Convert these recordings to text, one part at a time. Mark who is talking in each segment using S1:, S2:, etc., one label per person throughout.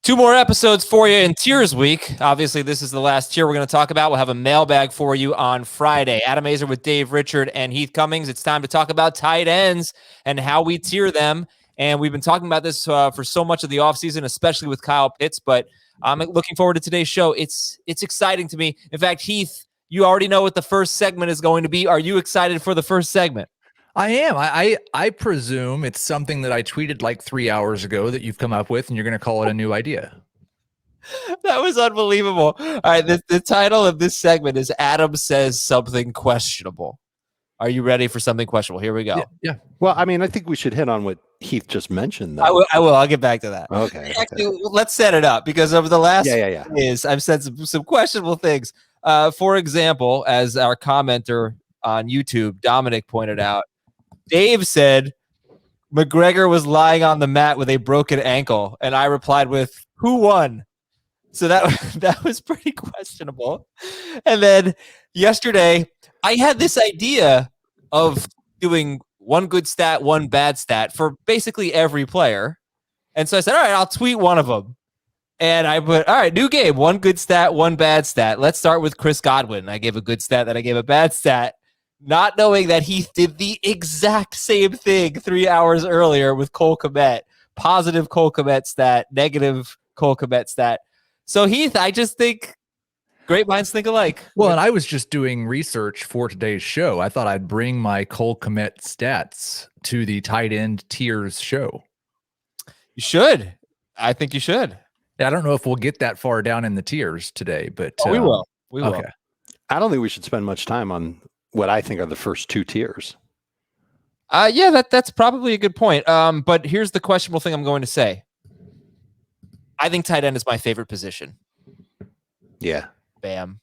S1: 2 more episodes for you in Tiers Week. Obviously, this is the last tier we're going to talk about. We'll have a mailbag for you on Friday. Adam Azer with Dave, Richard, and Heath Cummings. It's time to talk about tight ends and how we tier them. And we've been talking about this for so much of the offseason, especially with Kyle Pitts. But I'm looking forward to today's show. It's exciting to me. In fact, Heath, you already know what the first segment is going to be. Are you excited for the first segment?
S2: I am. I presume it's something that I tweeted like 3 hours ago that you've come up with, and you're going to call it a new idea.
S1: That was unbelievable. All right, the title of this segment is Adam Says Something Questionable. Are you ready for something questionable? Here we go.
S2: Yeah.
S3: Well, I mean, I think we should hit on what Heath just mentioned, though.
S1: I will. I'll get back to that.
S3: Okay.
S1: Actually, let's set it up, because over the last years, I've said some questionable things. For example, as our commenter on YouTube, Dominic, pointed out, Dave said McGregor was lying on the mat with a broken ankle, and I replied with, "Who won?" So that was pretty questionable. And then yesterday, I had this idea of doing one good stat, one bad stat for basically every player. And so I said, all right, I'll tweet one of them. And I put, all right, new game, one good stat, one bad stat. Let's start with Chris Godwin. I gave a good stat, then I gave a bad stat, not knowing that Heath did the exact same thing 3 hours earlier with Cole Kmet. Positive Cole Kmet stat, negative Cole Kmet stat. So Heath, I just think great minds think alike.
S2: Well, and I was just doing research for today's show. I thought I'd bring my Cole Kmet stats to the tight end tiers show.
S1: You should. I think you should.
S2: I don't know if we'll get that far down in the tiers today, but
S1: we will. We will.
S3: Okay. I don't think we should spend much time on what I think are the first 2 tiers.
S1: Yeah, that's probably a good point. But here's the questionable thing I'm going to say. I think tight end is my favorite position.
S3: Yeah.
S1: Bam.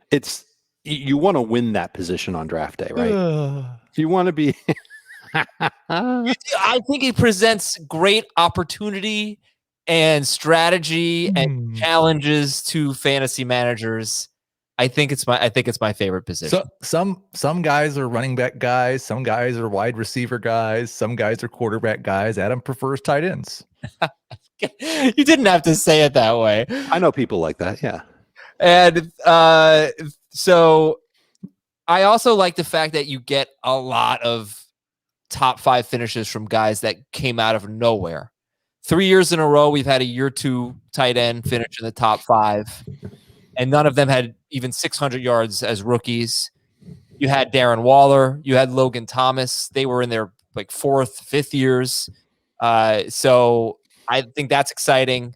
S3: It's you want to win that position on draft day, right? You want to be.
S1: I think it presents great opportunity and strategy and challenges to fantasy managers. I think it's my favorite position.
S2: So some guys are running back guys, some guys are wide receiver guys, some guys are quarterback guys. Adam prefers tight ends.
S1: You didn't have to say it that way.
S3: I know people like that, yeah.
S1: And so I also like the fact that you get a lot of top 5 finishes from guys that came out of nowhere. 3 years in a row, we've had a year 2 tight end finish in the top 5. And none of them had even 600 yards as rookies. You had Darren Waller. You had Logan Thomas. They were in their like 4th, 5th years. So I think that's exciting.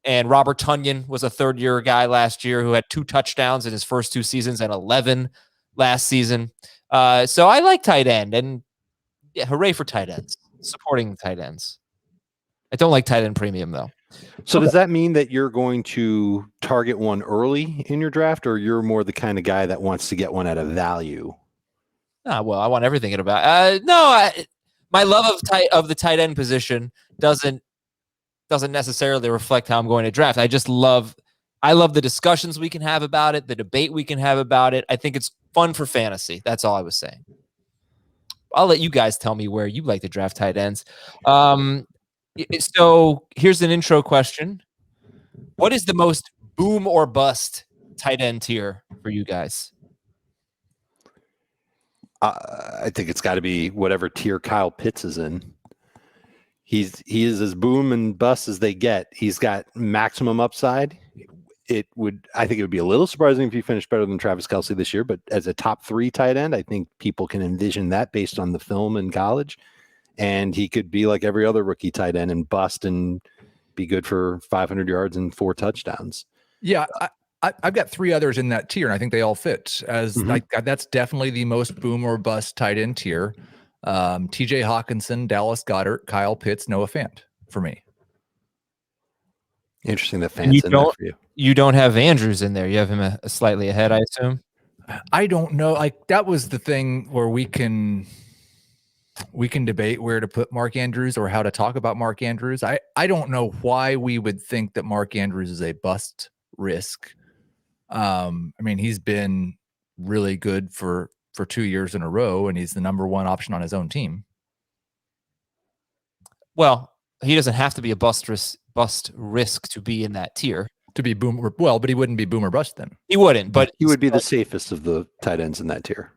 S1: And Robert Tonyan was a 3rd-year guy last year who had 2 touchdowns in his first 2 seasons and 11 last season. So I like tight end. And yeah, hooray for tight ends. Supporting tight ends. I don't like tight end premium, though.
S3: So does that mean that you're going to target one early in your draft, or you're more the kind of guy that wants to get one at a value?
S1: Well, I want everything at about. My love of the tight end position doesn't necessarily reflect how I'm going to draft. I love the discussions we can have about it, the debate we can have about it. I think it's fun for fantasy. That's all I was saying. I'll let you guys tell me where you like to draft tight ends. So here's an intro question. What is the most boom or bust tight end tier for you guys?
S3: I think it's got to be whatever tier Kyle Pitts is in. He is as boom and bust as they get. He's got maximum upside. I think it would be a little surprising if he finished better than Travis Kelce this year, but as a top 3 tight end, I think people can envision that based on the film in college. And he could be like every other rookie tight end and bust and be good for 500 yards and 4 touchdowns.
S2: Yeah, I've got 3 others in that tier, and I think they all fit. That's definitely the most boom or bust tight end tier. TJ Hockenson, Dallas Goedert, Kyle Pitts, Noah Fant for me.
S3: Interesting that Fant's in there for you.
S1: You don't have Andrews in there. You have him a slightly ahead, I assume.
S2: I don't know. Like, that was the thing where we can debate where to put Mark Andrews or how to talk about Mark Andrews. I don't know why we would think that Mark Andrews is a bust risk. I mean, he's been really good for 2 years in a row, and he's the number 1 option on his own team.
S1: Well, he doesn't have to be a bust bust risk to be in that tier.
S2: To be boomer, well, but he wouldn't be boomer bust then.
S1: He wouldn't, but
S3: he would be the safest of the tight ends in that tier,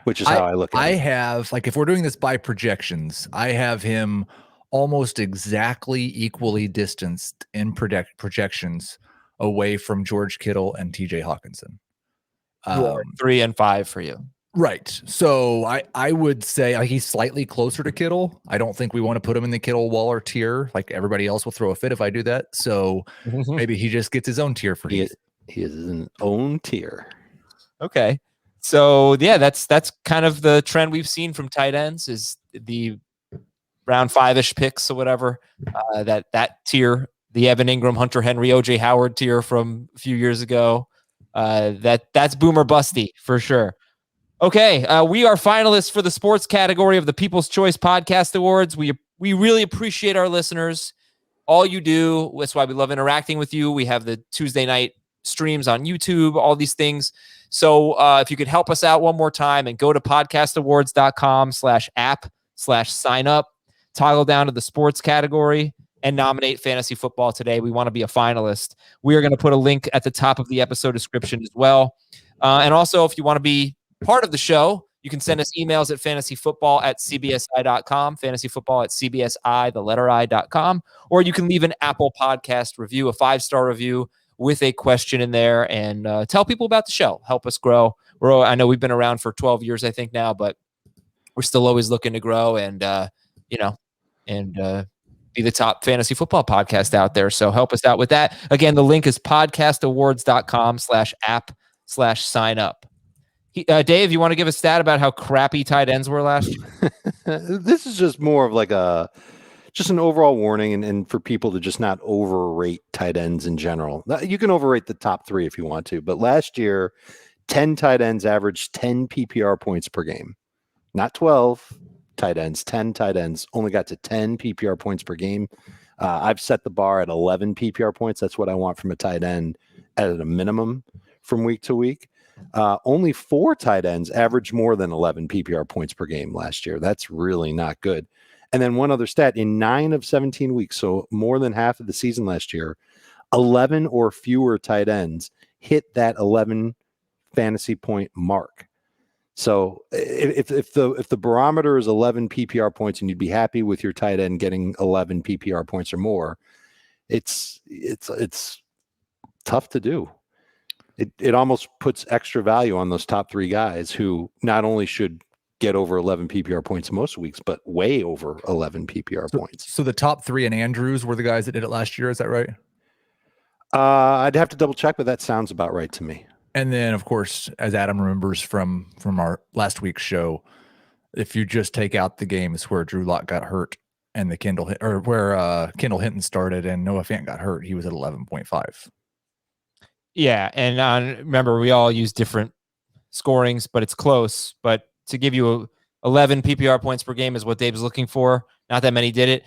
S3: which is how I look at it.
S2: I have, like, if we're doing this by projections, I have him almost exactly equally distanced in projections away from George Kittle and TJ Hockenson.
S1: 3 and 5 for you.
S2: Right. So I would say he's slightly closer to Kittle. I don't think we want to put him in the Kittle Waller tier. Like, everybody else will throw a fit if I do that. So maybe he just gets his own tier for
S3: he is his own tier.
S1: Okay. So yeah, that's kind of the trend we've seen from tight ends, is the round 5-ish picks or whatever. That tier, the Evan Ingram, Hunter Henry, OJ Howard tier from a few years ago. That's boomer busty for sure. Okay, we are finalists for the sports category of the People's Choice Podcast Awards. We really appreciate our listeners. All you do, that's why we love interacting with you. We have the Tuesday night streams on YouTube, all these things. So if you could help us out one more time and go to podcastawards.com/app/sign up, toggle down to the sports category, and nominate fantasy football today. We want to be a finalist. We are going to put a link at the top of the episode description as well. And also, if you want to be part of the show, you can send us emails at fantasyfootball@cbsi.com, fantasyfootball@cbsi.com, or you can leave an Apple Podcast review, a 5-star review with a question in there, and tell people about the show. Help us grow. I know we've been around for 12 years, I think now, but we're still always looking to grow and be the top fantasy football podcast out there. So help us out with that. Again, the link is podcastawards.com/app/sign up. Dave, you want to give a stat about how crappy tight ends were last year?
S3: This is just more of like just an overall warning and for people to just not overrate tight ends in general. You can overrate the top 3 if you want to, but last year, 10 tight ends averaged 10 PPR points per game. Not 12 tight ends, 10 tight ends only got to 10 PPR points per game. I've set the bar at 11 PPR points. That's what I want from a tight end at a minimum from week to week. Only 4 tight ends averaged more than 11 PPR points per game last year. That's really not good. And then one other stat, in 9 of 17 weeks, so more than half of the season last year, 11 or fewer tight ends hit that 11 fantasy point mark. So if the barometer is 11 PPR points and you'd be happy with your tight end getting 11 PPR points or more, it's tough to do. It almost puts extra value on those top 3 guys who not only should get over 11 PPR points most weeks, but way over 11 PPR points.
S2: So the top 3 and Andrews were the guys that did it last year. Is that right?
S3: I'd have to double check, but that sounds about right to me.
S2: And then, of course, as Adam remembers from our last week's show, if you just take out the games where Drew Lock got hurt and Kendall Hinton started and Noah Fant got hurt, he was at 11.5.
S1: Yeah, and remember, we all use different scorings, but it's close. But to give you 11 PPR points per game is what Dave's looking for. Not that many did it.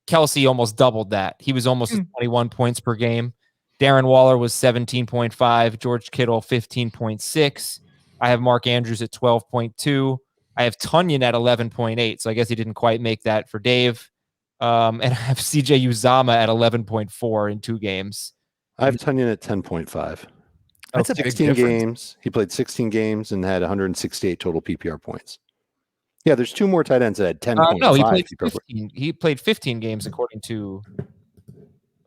S1: Kelce almost doubled that. He was almost 21 points per game. Darren Waller was 17.5. George Kittle, 15.6. I have Mark Andrews at 12.2. I have Tunyon at 11.8. So I guess he didn't quite make that for Dave. And I have CJ Uzama at 11.4 in 2 games.
S3: I have Tunyon at 10.5.
S2: That's a
S3: 16
S2: big difference.
S3: games. He played 16 games and had 168 total PPR points. Yeah, there's 2 more tight ends that had 10.5.
S1: No, he played 15. He played 15 games according to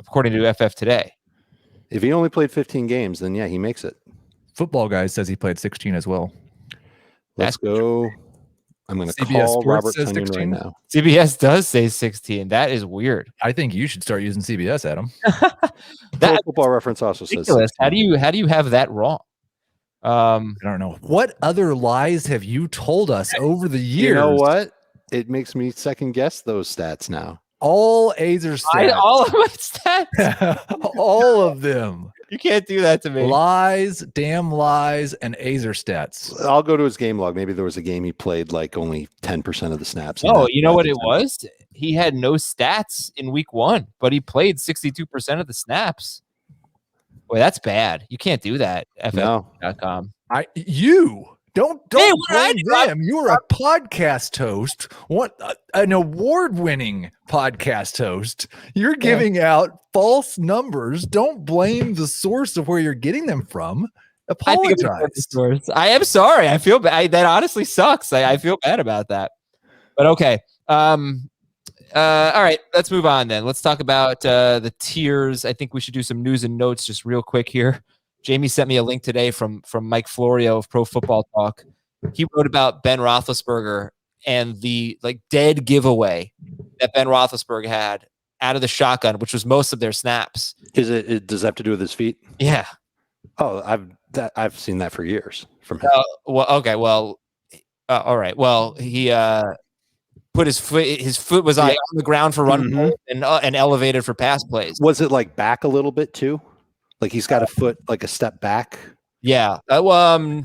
S1: FF Today.
S3: If he only played 15 games, then yeah, he makes it.
S2: Football Guy says he played 16 as well.
S3: Let's go. I'm going to call Robert Tunyon right now.
S1: CBS does say 16. That is weird.
S2: I think you should start using CBS, Adam.
S3: That Football Reference also
S1: ridiculous.
S3: says 16.
S1: How do you have that wrong?
S2: I don't know. What other lies have you told us over the years?
S3: You know what? It makes me second guess those stats now.
S2: All Azer stats.
S1: All of my stats.
S2: All of them.
S1: You can't do that to me.
S2: Lies, damn lies, and Azer stats.
S3: I'll go to his game log. Maybe there was a game he played like only 10% of the snaps.
S1: Oh, you know what it was? He had no stats in week 1, but he played 62% of the snaps. Boy, that's bad. You can't do that. FF.com.
S2: You Don't blame them. You're a podcast host. An award-winning podcast host. You're giving out false numbers. Don't blame the source of where you're getting them from. Apologize.
S1: I am sorry. I feel bad. That honestly sucks. I feel bad about that. But okay. All right. Let's move on then. Let's talk about the tiers. I think we should do some news and notes just real quick here. Jamie sent me a link today from Mike Florio of Pro Football Talk. He wrote about Ben Roethlisberger and the dead giveaway that Ben Roethlisberger had out of the shotgun, which was most of their snaps.
S3: Does it have to do with his feet?
S1: Yeah.
S3: Oh, I've seen that for years from him.
S1: Okay. Well, all right. Well, he put his foot was on the ground for run and elevated for pass plays.
S3: Was it back a little bit too? Like he's got a foot a step back?
S1: Yeah. I'll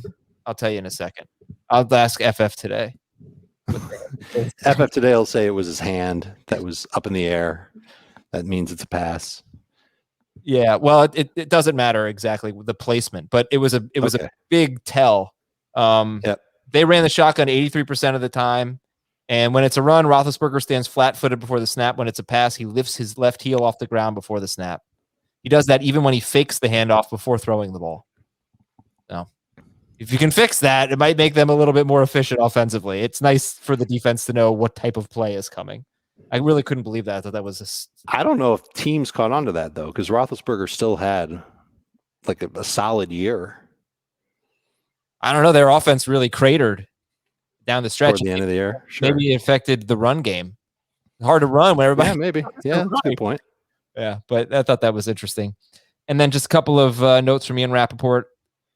S1: tell you in a second. I'll ask FF today.
S3: FF today will say it was his hand that was up in the air. That means it's a pass.
S1: Yeah. Well, it doesn't matter exactly the placement, but it was a big tell. They ran the shotgun 83% of the time. And when it's a run, Roethlisberger stands flat-footed before the snap. When it's a pass, he lifts his left heel off the ground before the snap. He does that even when he fakes the handoff before throwing the ball. So if you can fix that, it might make them a little bit more efficient offensively. It's nice for the defense to know what type of play is coming. I really couldn't believe that. I thought that was
S3: I don't know if teams caught on to that, though, because Roethlisberger still had a solid year.
S1: I don't know. Their offense really cratered down the stretch.
S3: Toward the end of the year. Sure.
S1: Maybe it affected the run game. Hard to run when everybody.
S3: Yeah, maybe. Yeah, that's a good point.
S1: Yeah, but I thought that was interesting. And then just a couple of notes from Ian Rappaport.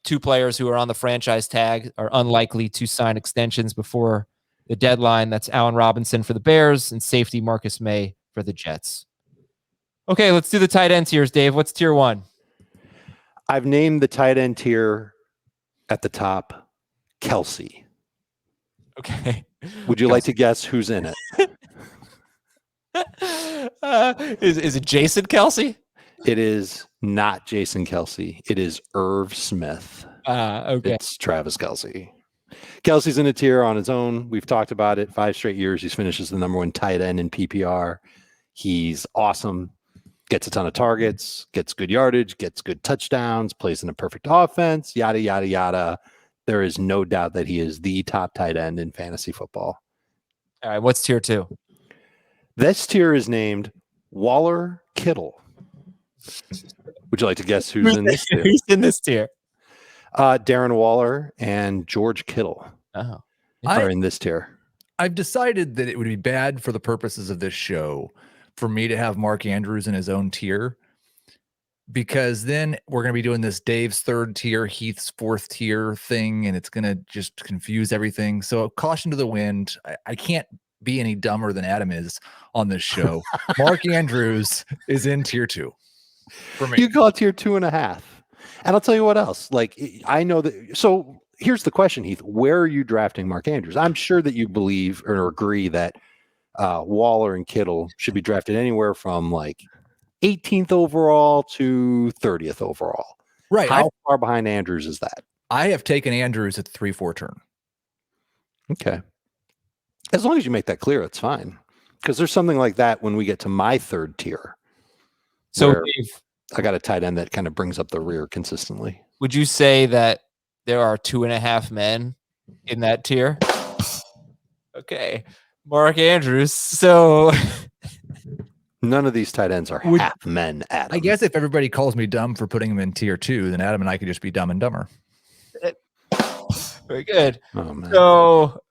S1: 2 players who are on the franchise tag are unlikely to sign extensions before the deadline. That's Allen Robinson for the Bears and safety Marcus May for the Jets. Okay, let's do the tight end tiers, Dave. What's tier 1?
S3: I've named the tight end tier at the top Kelce.
S1: Okay.
S3: Would you like to guess who's in it?
S1: Is it Jason Kelce?
S3: It is not Jason Kelce. It is Irv Smith.
S1: Okay.
S3: It's Travis Kelce. Kelce's in a tier on his own. We've talked about it. 5 straight years. He finishes the #1 tight end in PPR. He's awesome. Gets a ton of targets, gets good yardage, gets good touchdowns, plays in a perfect offense, yada, yada, yada. There is no doubt that he is the top tight end in fantasy football.
S1: All right. What's tier 2?
S3: This tier is named Waller Kittle. Would you like to guess who's in this tier?
S1: Who's in this tier?
S3: Darren Waller and George Kittle are in this tier.
S2: I've decided that it would be bad for the purposes of this show for me to have Mark Andrews in his own tier, because then we're going to be doing this Dave's 3rd tier, Heath's 4th tier thing, and it's going to just confuse everything. So caution to the wind. I can't be any dumber than Adam is on this show. Mark Andrews is in tier 2 for me.
S3: You call it tier 2.5. And I'll tell you what else. I know that. So here's the question, Heath. Where are you drafting Mark Andrews? I'm sure that you believe or agree that Waller and Kittle should be drafted anywhere from 18th overall to 30th overall.
S2: Right.
S3: How far behind Andrews is that?
S2: I have taken Andrews at the 3-4 turn.
S3: Okay. As long as you make that clear, it's fine. Because there's something like that when we get to my 3rd tier.
S1: So Dave,
S3: I got a tight end that kind of brings up the rear consistently.
S1: Would you say that there are 2.5 men in that tier? Okay. Mark Andrews. So
S3: none of these tight ends are half men, Adam.
S2: I guess if everybody calls me dumb for putting him in tier 2, then Adam and I could just be dumb and dumber.
S1: Very good.
S3: Oh, man.
S1: So,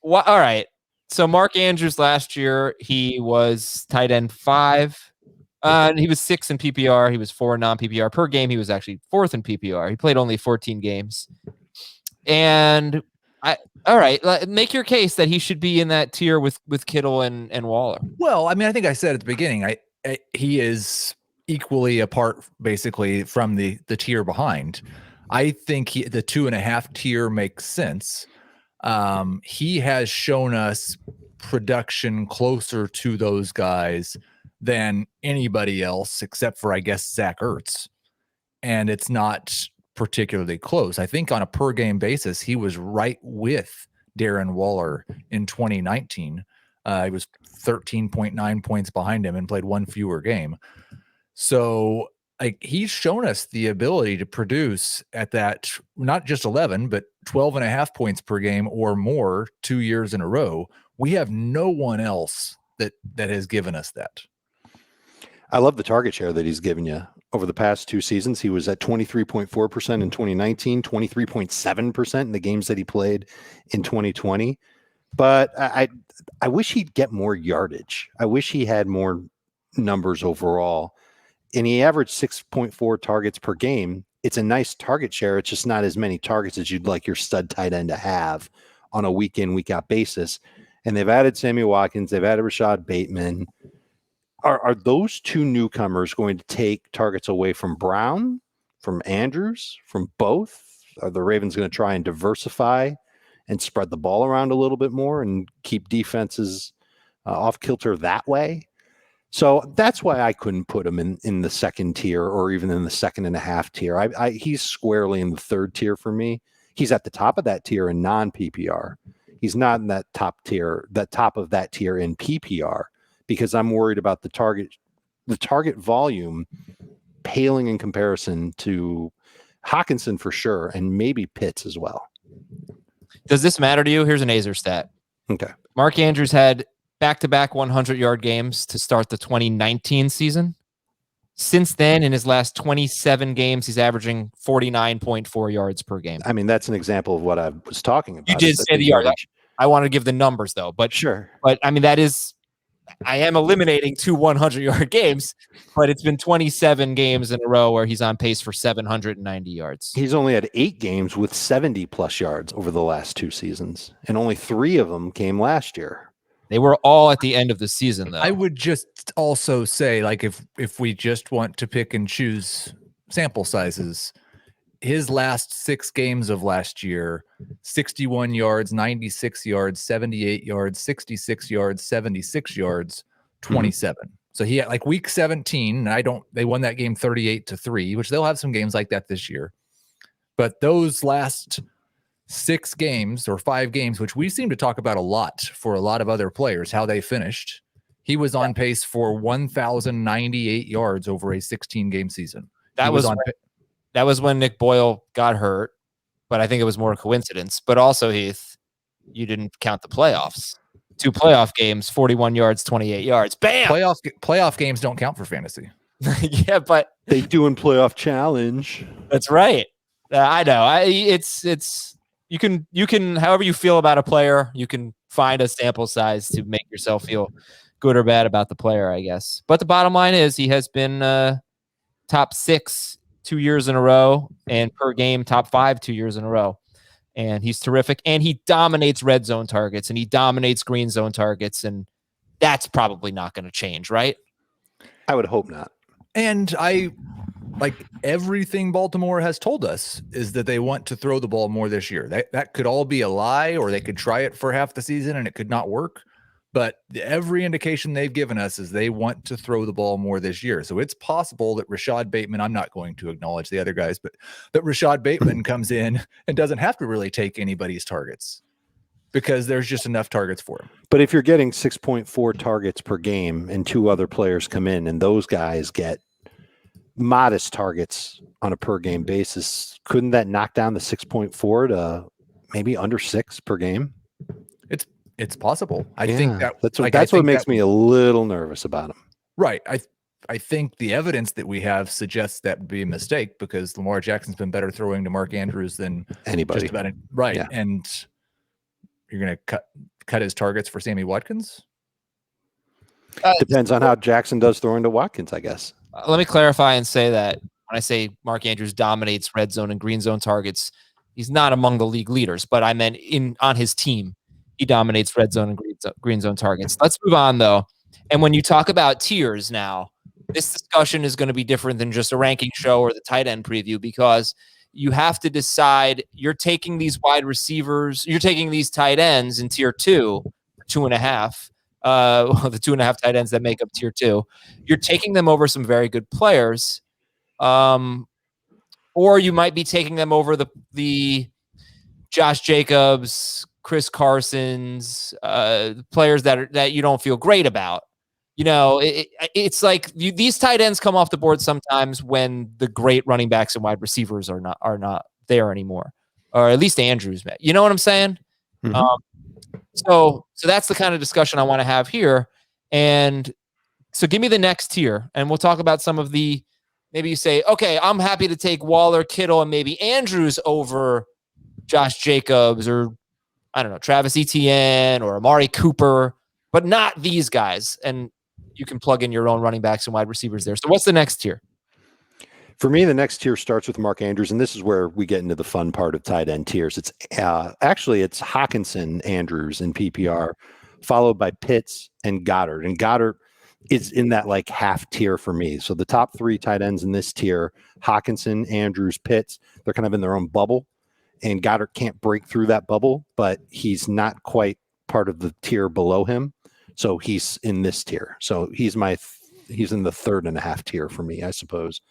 S1: all right. So Mark Andrews last year, he was tight end 5. And he was 6 in PPR. He was 4 in non-PPR. Per game, he was actually 4th in PPR. He played only 14 games. And all right, make your case that he should be in that tier with Kittle and Waller.
S2: Well, I mean, I think I said at the beginning, he is equally apart basically from the tier behind. I think the 2.5 tier makes sense. He has shown us production closer to those guys than anybody else, except for, I guess, Zach Ertz. And it's not particularly close. I think on a per game basis, he was right with Darren Waller in 2019. He was 13.9 points behind him and played one fewer game. So like he's shown us the ability to produce at that, not just 11, but 12.5 points per game or more 2 years in a row. We have no one else that has given us that.
S3: I love the target share that he's given you over the past 2 seasons. He was at 23.4% in 2019, 23.7% in the games that he played in 2020. But I wish he'd get more yardage. I wish he had more numbers overall. And he averaged 6.4 targets per game. It's a nice target share. It's just not as many targets as you'd like your stud tight end to have on a week in, week out basis. And they've added Sammy Watkins. They've added Rashad Bateman. Are those two newcomers going to take targets away from Brown, from Andrews, from both? Are the Ravens going to try and diversify and spread the ball around a little bit more and keep defenses off kilter that way? So that's why I couldn't put him in the second tier or even in the 2.5 tier. He's squarely in the third tier for me. He's at the top of that tier in non-PPR. He's not in that top of that tier in PPR, because I'm worried about the target volume paling in comparison to Hockenson for sure, and maybe Pitts as well.
S1: Does this matter to you? Here's an Azer stat.
S3: Okay.
S1: Mark Andrews had back-to-back 100-yard games to start the 2019 season. Since then, in his last 27 games, he's averaging 49.4 yards per game.
S3: I mean, that's an example of what I was talking about.
S1: You did say the yardage. I want to give the numbers, though. But
S3: sure.
S1: But, I mean, that is... I am eliminating 2 100-yard games, but it's been 27 games in a row where he's on pace for 790 yards.
S3: He's only had 8 games with 70-plus yards over the last 2 seasons, and only 3 of them came last year.
S1: They were all at the end of the season, though.
S2: I would just also say, like, if we just want to pick and choose sample sizes, his last 6 games of last year, 61 yards, 96 yards, 78 yards, 66 yards, 76 yards, 27. Mm-hmm. So he had like week 17, and they won that game 38-3, which they'll have some games like that this year. But those last 6 games or 5 games, which we seem to talk about a lot for a lot of other players, how they finished, he was on pace for 1,098 yards over a 16-game season.
S1: That was when Nick Boyle got hurt, but I think it was more a coincidence. But also, Heath, you didn't count the playoffs. 2 playoff games, 41 yards, 28 yards. Bam!
S2: Playoff games don't count for fantasy.
S1: Yeah, but
S3: they do in playoff challenge.
S1: That's right. I know. It's you can however you feel about a player, you can find a sample size to make yourself feel good or bad about the player, I guess. But the bottom line is he has been top 6 2 years in a row, and per game top 5 2 years in a row. And he's terrific. And he dominates red zone targets, and he dominates green zone targets. And that's probably not going to change, right?
S3: I would hope not.
S2: And everything Baltimore has told us is that they want to throw the ball more this year. That could all be a lie, or they could try it for half the season and it could not work. But every indication they've given us is they want to throw the ball more this year. So it's possible that Rashad Bateman, I'm not going to acknowledge the other guys, but that Rashad Bateman comes in and doesn't have to really take anybody's targets because there's just enough targets for him.
S3: But if you're getting 6.4 targets per game and 2 other players come in and those guys get modest targets on a per game basis, couldn't that knock down the 6.4 to maybe under 6 per game?
S2: It's possible. I think
S3: that's what makes me a little nervous about him.
S2: Right. I think the evidence that we have suggests that would be a mistake because Lamar Jackson's been better throwing to Mark Andrews than
S3: anybody.
S2: Just about right.
S3: Yeah.
S2: And you're going to cut his targets for Sammy Watkins?
S3: Depends on how Jackson does throwing to Watkins, I guess.
S1: Let me clarify and say that when I say Mark Andrews dominates red zone and green zone targets, he's not among the league leaders, but I meant on his team. He dominates red zone and green zone targets. Let's move on, though. And when you talk about tiers now, this discussion is going to be different than just a ranking show or the tight end preview because you have to decide you're taking these wide receivers, you're taking these tight ends in tier 2, 2.5, the 2.5 tight ends that make up tier 2. You're taking them over some very good players. or you might be taking them over the Josh Jacobs, Chris Carson's, players that you don't feel great about. It's like these tight ends come off the board sometimes when the great running backs and wide receivers are not there anymore, or at least Andrews met. You know what I'm saying?
S3: Mm-hmm.
S1: So that's the kind of discussion I want to have here. And so give me the next tier, and we'll talk about some of the. Maybe you say, okay, I'm happy to take Waller, Kittle, and maybe Andrews over Josh Jacobs, or I don't know, Travis Etienne or Amari Cooper, but not these guys. And you can plug in your own running backs and wide receivers there. So what's the next tier?
S3: For me, the next tier starts with Mark Andrews, and this is where we get into the fun part of tight end tiers. It's it's Hockenson, Andrews in PPR, followed by Pitts and Goedert. And Goedert is in that like half tier for me. So the top 3 tight ends in this tier, Hockenson, Andrews, Pitts, they're kind of in their own bubble. And Goedert can't break through that bubble, but he's not quite part of the tier below him. So he's in this tier. So he's in the 3.5 tier for me, I suppose.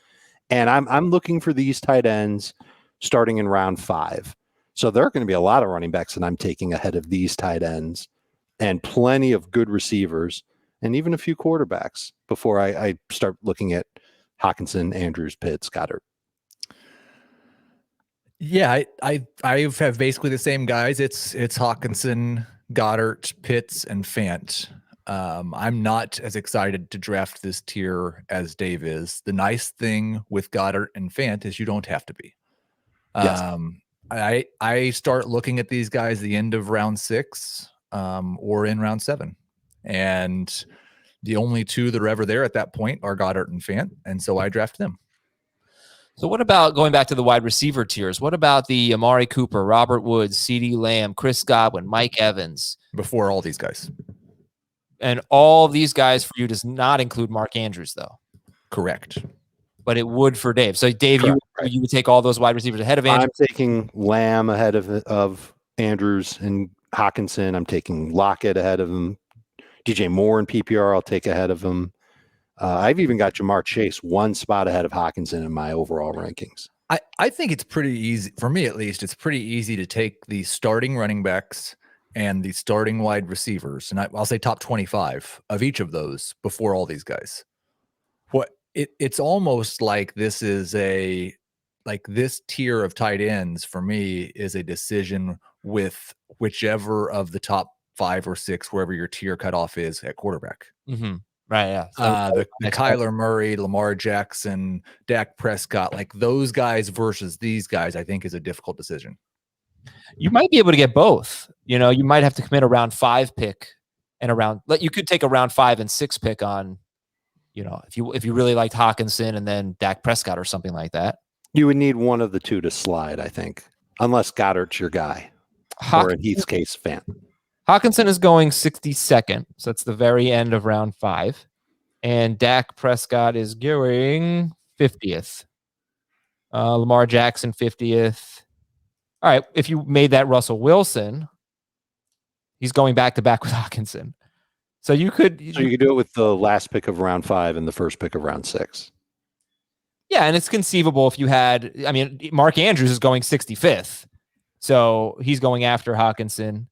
S3: And I'm looking for these tight ends starting in round 5. So there are going to be a lot of running backs that I'm taking ahead of these tight ends, and plenty of good receivers, and even a few quarterbacks before I start looking at Hockenson, Andrews, Pitts, Goedert.
S2: Yeah, I have basically the same guys. It's Hockenson, Goedert, Pitts, and Fant. I'm not as excited to draft this tier as Dave is. The nice thing with Goedert and Fant is you don't have to be.
S3: Yes.
S2: I start looking at these guys the end of round 6 or in round 7. And the only 2 that are ever there at that point are Goedert and Fant. And so I draft them.
S1: So what about going back to the wide receiver tiers? What about the Amari Cooper, Robert Woods, CeeDee Lamb, Chris Godwin, Mike Evans?
S2: Before all these guys.
S1: And all these guys for you does not include Mark Andrews, though.
S2: Correct.
S1: But it would for Dave. So, Dave, you would take all those wide receivers ahead of Andrews?
S3: I'm taking Lamb ahead of Andrews and Hockenson. I'm taking Lockett ahead of him. DJ Moore in PPR I'll take ahead of him. I've even got Jamar Chase 1 spot ahead of Hockenson in my overall rankings.
S2: I think it's pretty easy, for me at least, it's pretty easy to take the starting running backs and the starting wide receivers, and I'll say top 25 of each of those before all these guys. It's almost like this tier of tight ends for me is a decision with whichever of the top 5 or 6, wherever your tier cutoff is at quarterback.
S1: Mm-hmm. Right, yeah.
S2: So the Kyler Murray, Lamar Jackson, Dak Prescott, like those guys versus these guys, I think is a difficult decision.
S1: You might be able to get both. You might have to commit a round 5 pick and you could take a round 5 and 6 pick on, if you really liked Hockenson and then Dak Prescott or something like that.
S3: You would need one of the 2 to slide, I think, unless Goddard's your guy, or in Heath's case, Fant.
S1: Hockenson is going 62nd, so that's the very end of round 5. And Dak Prescott is going 50th. Lamar Jackson 50th. All right, if you made that Russell Wilson, he's going back-to-back with Hockenson. So you could do
S3: it with the last pick of round 5 and the first pick of round 6.
S1: Yeah, and it's conceivable if you had, Mark Andrews is going 65th. So he's going after Hockenson.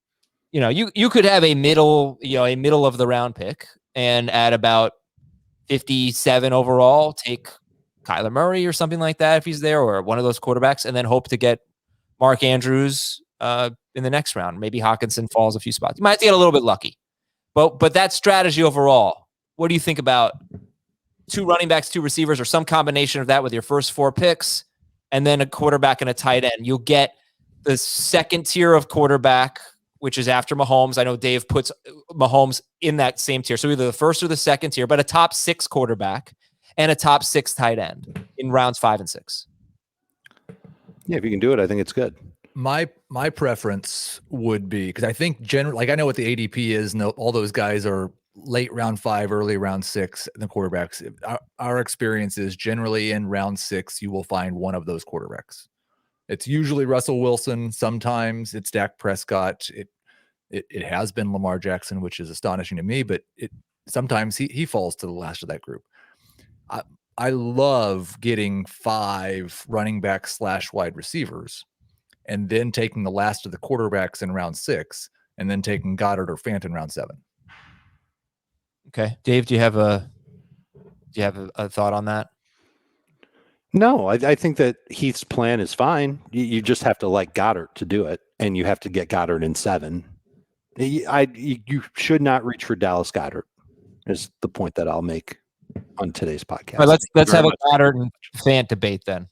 S1: You could have a middle of the round pick, and at about 57 overall, take Kyler Murray or something like that if he's there, or one of those quarterbacks, and then hope to get Mark Andrews in the next round. Maybe Hockenson falls a few spots. You might have to get a little bit lucky. But that strategy overall, what do you think about 2 running backs, 2 receivers, or some combination of that with your first 4 picks, and then a quarterback and a tight end? You'll get the second tier of quarterback, which is after Mahomes. I know Dave puts Mahomes in that same tier. So either the first or the second tier, but a top 6 quarterback and a top 6 tight end in rounds 5 and 6.
S3: Yeah, if you can do it, I think it's good.
S2: My preference would be, because I think generally, I know what the ADP is. No, all those guys are late round 5, early round 6. The quarterbacks. Our experience is generally in round 6, you will find one of those quarterbacks. It's usually Russell Wilson. Sometimes it's Dak Prescott. It has been Lamar Jackson, which is astonishing to me, but sometimes he falls to the last of that group. I love getting 5 running backs / wide receivers and then taking the last of the quarterbacks in round 6 and then taking Goddard or Fant in round 7.
S1: Okay. Dave, do you have a thought on that?
S3: No, I think that Heath's plan is fine. You just have to like Goddard to do it, and you have to get Goddard in 7. You should not reach for Dallas Goedert, is the point that I'll make on today's podcast.
S1: All right, let's have a Goddard and Fant debate then,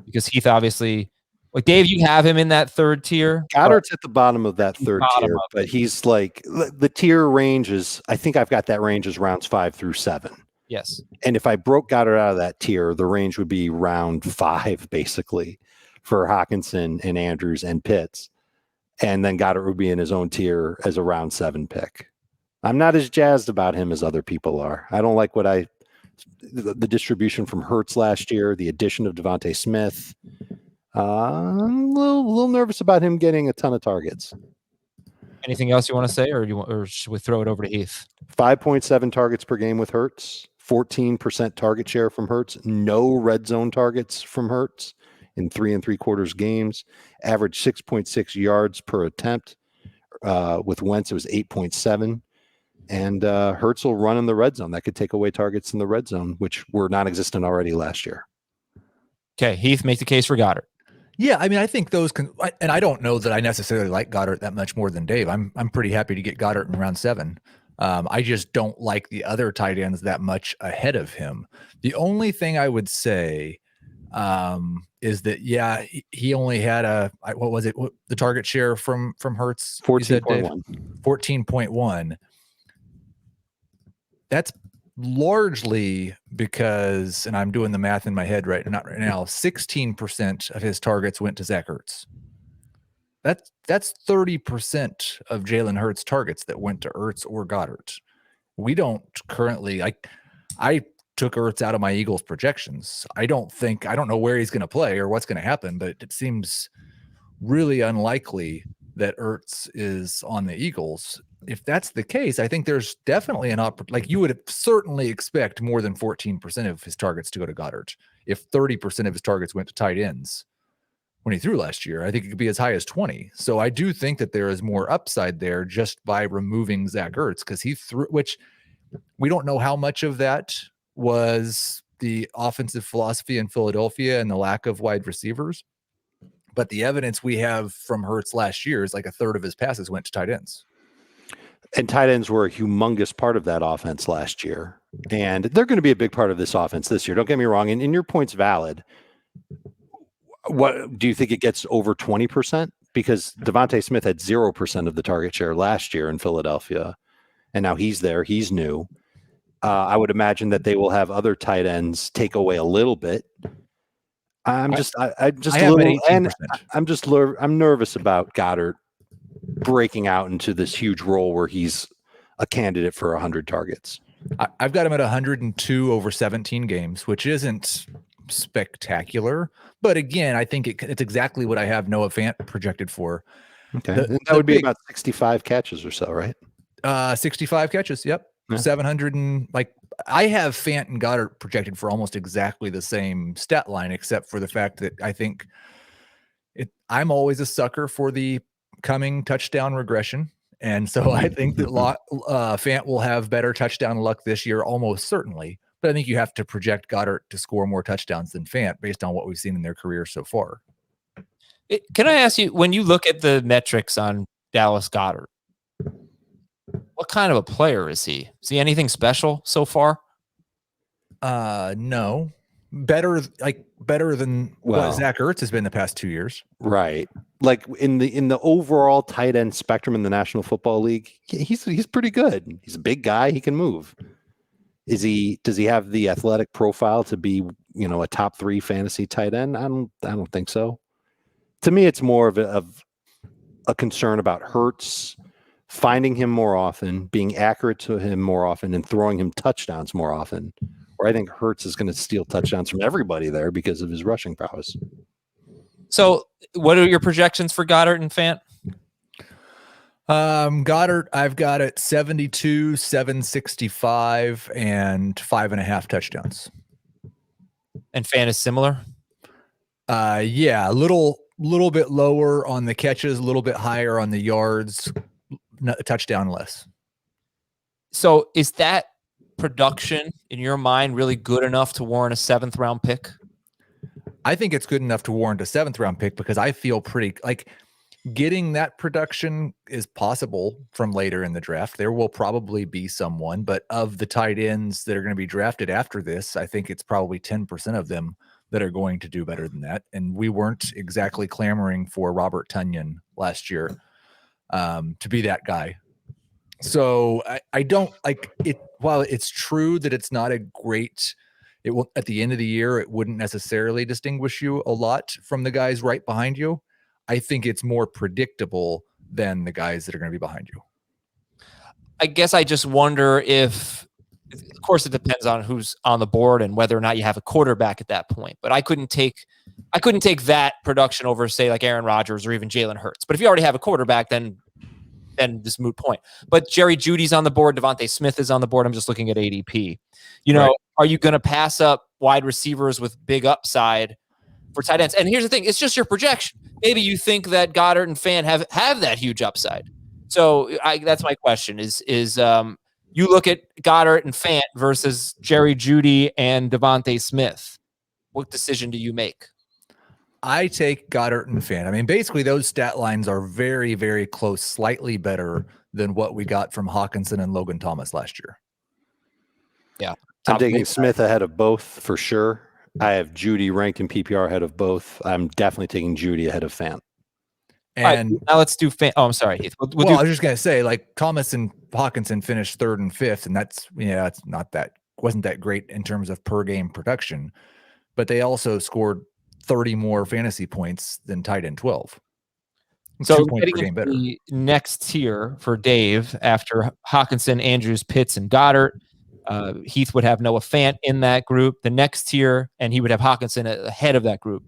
S1: because Heath obviously, like Dave, you have him in that 3rd tier.
S3: Goddard's at the bottom of that 3rd tier, but he's like the tier range is. I think I've got that range as rounds 5 through 7.
S1: Yes.
S3: And if I broke Goddard out of that tier, the range would be round 5, basically, for Hockenson and Andrews and Pitts. And then Goddard would be in his own tier as a round 7 pick. I'm not as jazzed about him as other people are. I don't like the distribution from Hurts last year, the addition of Devontae Smith. I'm a little nervous about him getting a ton of targets.
S1: Anything else you want to say, or should we throw it over to Heath?
S3: 5.7 targets per game with Hurts, 14% target share from Hurts, no red zone targets from Hurts in 3 3/4 games, average 6.6 yards per attempt. With Wentz, it was 8.7. And Hurts will run in the red zone. That could take away targets in the red zone, which were non-existent already last year.
S1: Okay, Heath, make the case for Goddard.
S2: Yeah, I mean, I think those can, and I don't know that I necessarily like Goddard that much more than Dave. I'm pretty happy to get Goddard in round 7. I just don't like the other tight ends that much ahead of him. The only thing I would say is that, yeah, he only had what was it? The target share from Hurts?
S3: 14.1.
S2: 14.1. That's largely because, and I'm doing the math in my head not right now, 16% of his targets went to Zach Ertz. That's 30% of Jalen Hurts' targets that went to Ertz or Goddard. We don't currently, I took Ertz out of my Eagles projections. I don't know where he's going to play or what's going to happen, but it seems really unlikely that Ertz is on the Eagles. If that's the case, I think there's definitely an opportunity. Like, you would certainly expect more than 14% of his targets to go to Goddard. If 30% of his targets went to tight ends when he threw last year, I think it could be as high as 20. So I do think that there is more upside there just by removing Zach Ertz, because he threw, which we don't know how much of that was the offensive philosophy in Philadelphia and the lack of wide receivers. But the evidence we have from Hurts last year is like 1/3 of his passes went to tight ends.
S3: And tight ends were a humongous part of that offense last year. And they're going to be a big part of this offense this year. Don't get me wrong. And your point's valid. What do you think it gets over 20%? Because Devontae Smith had 0% of the target share last year in Philadelphia. And now he's there. He's new. I would imagine that they will have other tight ends take away a little bit. I'm nervous about Goddard breaking out into this huge role where he's a candidate for 100 targets.
S2: I've got him at 102 over 17 games, which isn't spectacular. But again, I think it's exactly what I have Noah Fant projected for.
S3: Okay. That would be about 65 catches or so, right?
S2: 65 catches. Yep. Yeah. 700 and I have Fant and Goddard projected for almost exactly the same stat line, except for the fact that I think I'm always a sucker for the coming touchdown regression. And so I think that Fant will have better touchdown luck this year, almost certainly. But I think you have to project Goddard to score more touchdowns than Fant based on what we've seen in their career so far.
S1: Can I ask you, when you look at the metrics on Dallas Goedert, what kind of a player is he? Is he anything special so far?
S2: No. Better than what Zach Ertz has been the past 2 years.
S3: Right. Like in the overall tight end spectrum in the National Football League, he's pretty good. He's a big guy. He can move. Does he have the athletic profile to be, a top 3 fantasy tight end? I don't think so. To me, it's more of a concern about Hurts finding him more often, being accurate to him more often, and throwing him touchdowns more often. Or I think Hurts is going to steal touchdowns from everybody there because of his rushing prowess.
S1: So what are your projections for Goddard and Fant?
S2: Goddard, I've got it 72, 765, and 5.5 touchdowns.
S1: And Fant is similar?
S2: Yeah, a little bit lower on the catches, a little bit higher on the yards, a touchdown less.
S1: So is that production in your mind really good enough to warrant a 7th round pick?
S2: I think it's good enough to warrant a 7th round pick because I feel pretty like getting that production is possible from later in the draft. There will probably be someone, but of the tight ends that are going to be drafted after this, I think it's probably 10% of them that are going to do better than that. And we weren't exactly clamoring for Robert Tonyan last year to be that guy. So I don't like it. While it's true that it's not a great, it will at the end of the year, it wouldn't necessarily distinguish you a lot from the guys right behind you. I think it's more predictable than the guys that are going to be behind you.
S1: I guess I just wonder if, of course, it depends on who's on the board and whether or not you have a quarterback at that point. But I couldn't take that production over, say, like Aaron Rodgers or even Jalen Hurts. But if you already have a quarterback, then this moot point. But Jerry Jeudy's on the board. Devontae Smith is on the board. I'm just looking at ADP. Right. Are you going to pass up wide receivers with big upside for tight ends? And here's the thing. It's just your projection. Maybe you think that Goedert and Fant have that huge upside. So that's my question is you look at Goedert and Fant versus Jerry Jeudy and Devontae Smith. What decision do you make?
S2: I take Goedert and Fant. I mean, basically those stat lines are very, very close, slightly better than what we got from Hockenson and Logan Thomas last year.
S1: Yeah.
S3: I'm taking Smith ahead of both for sure. I have Jeudy ranked in PPR ahead of both. I'm definitely taking Jeudy ahead of Fant.
S2: And
S1: right, now let's do Fant. Oh, I'm sorry, Heath.
S2: I was just going to say, like, Thomas and Hockenson finished 3rd and 5th, and that's, it's wasn't that great in terms of per game production, but they also scored 30 more fantasy points than tight end 12.
S1: So getting into the next tier for Dave after Hockenson, Andrews, Pitts, and Goedert, Heath would have Noah Fant in that group. The next tier, and he would have Hockenson ahead of that group.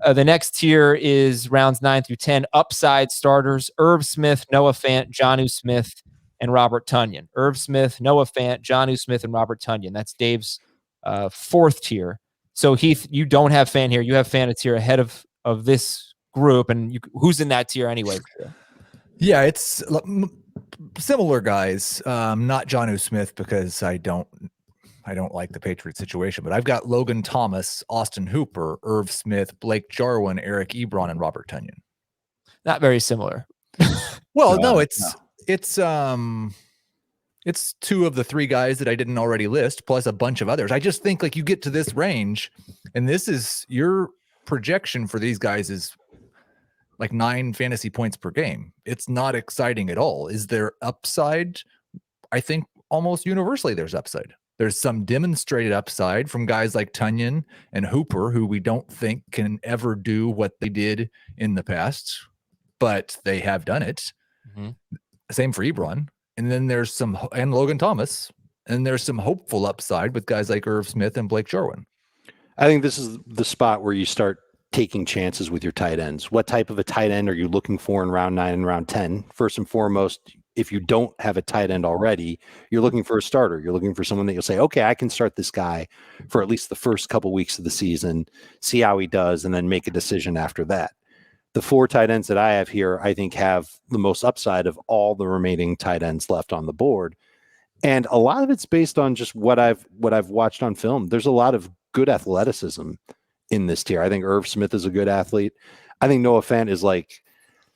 S1: The next tier is rounds 9 through 10. Upside starters: Irv Smith, Noah Fant, Jonnu Smith, and Robert Tonyan. Irv Smith, Noah Fant, Jonnu Smith, and Robert Tonyan. That's Dave's 4th tier. So Heath, you don't have Fant here. You have Fant a tier ahead of this group, and who's in that tier anyway?
S2: Yeah, it's similar guys. Not Jonnu Smith because I don't like the Patriots situation, but I've got Logan Thomas, Austin Hooper, Irv Smith, Blake Jarwin, Eric Ebron, and Robert Tonyan.
S1: Not very similar.
S2: Well, no, it's 2 of the 3 guys that I didn't already list, plus a bunch of others. I just think like you get to this range, and this is your projection for these guys is like 9 fantasy points per game. It's not exciting at all. Is there upside? I think almost universally there's upside. There's some demonstrated upside from guys like Tonyan and Hooper, who we don't think can ever do what they did in the past, but they have done it. Mm-hmm. Same for Ebron. And then there's and Logan Thomas, and there's some hopeful upside with guys like Irv Smith and Blake Jarwin.
S3: I think this is the spot where you start taking chances with your tight ends. What type of a tight end are you looking for in round 9 and round 10? First and foremost, if you don't have a tight end already, you're looking for a starter. You're looking for someone that you'll say, okay, I can start this guy for at least the first couple weeks of the season, see how he does, and then make a decision after that. The 4 tight ends that I have here, I think, have the most upside of all the remaining tight ends left on the board. And a lot of it's based on just what I've watched on film. There's a lot of good athleticism in this tier. I think Irv Smith is a good athlete. I think Noah Fant is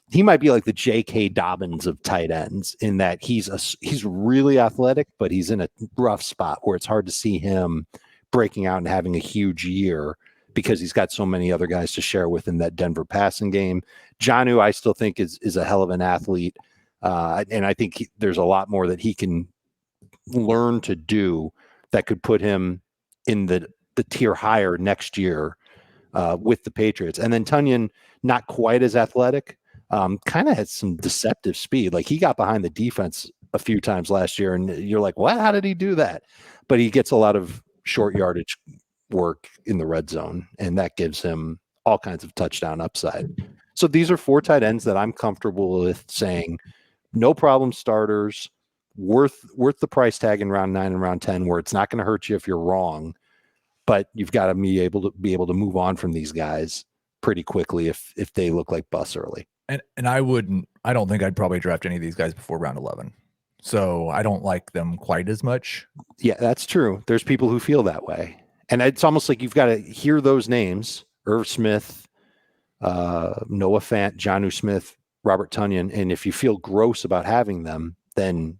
S3: he might be like the J.K. Dobbins of tight ends in that he's really athletic, but he's in a rough spot where it's hard to see him breaking out and having a huge year because he's got so many other guys to share with in that Denver passing game. Jonnu, I still think is a hell of an athlete. And I think there's a lot more that he can learn to do that could put him in the tier higher next year with the Patriots. And then Tonyan, not quite as athletic, kind of had some deceptive speed. Like he got behind the defense a few times last year and you're like, what? How did he do that? But he gets a lot of short yardage work in the red zone, and that gives him all kinds of touchdown upside. So these are 4 tight ends that I'm comfortable with saying no problem starters, worth the price tag in round 9 and round 10, where it's not going to hurt you if you're wrong. but you've got to be able to move on from these guys pretty quickly if they look like bust early.
S2: And I don't think I'd probably draft any of these guys before round 11. So I don't like them quite as much.
S3: Yeah, that's true. There's people who feel that way. And it's almost like you've got to hear those names, Irv Smith, Noah Fant, Jonnu Smith, Robert Tonyan. And if you feel gross about having them, then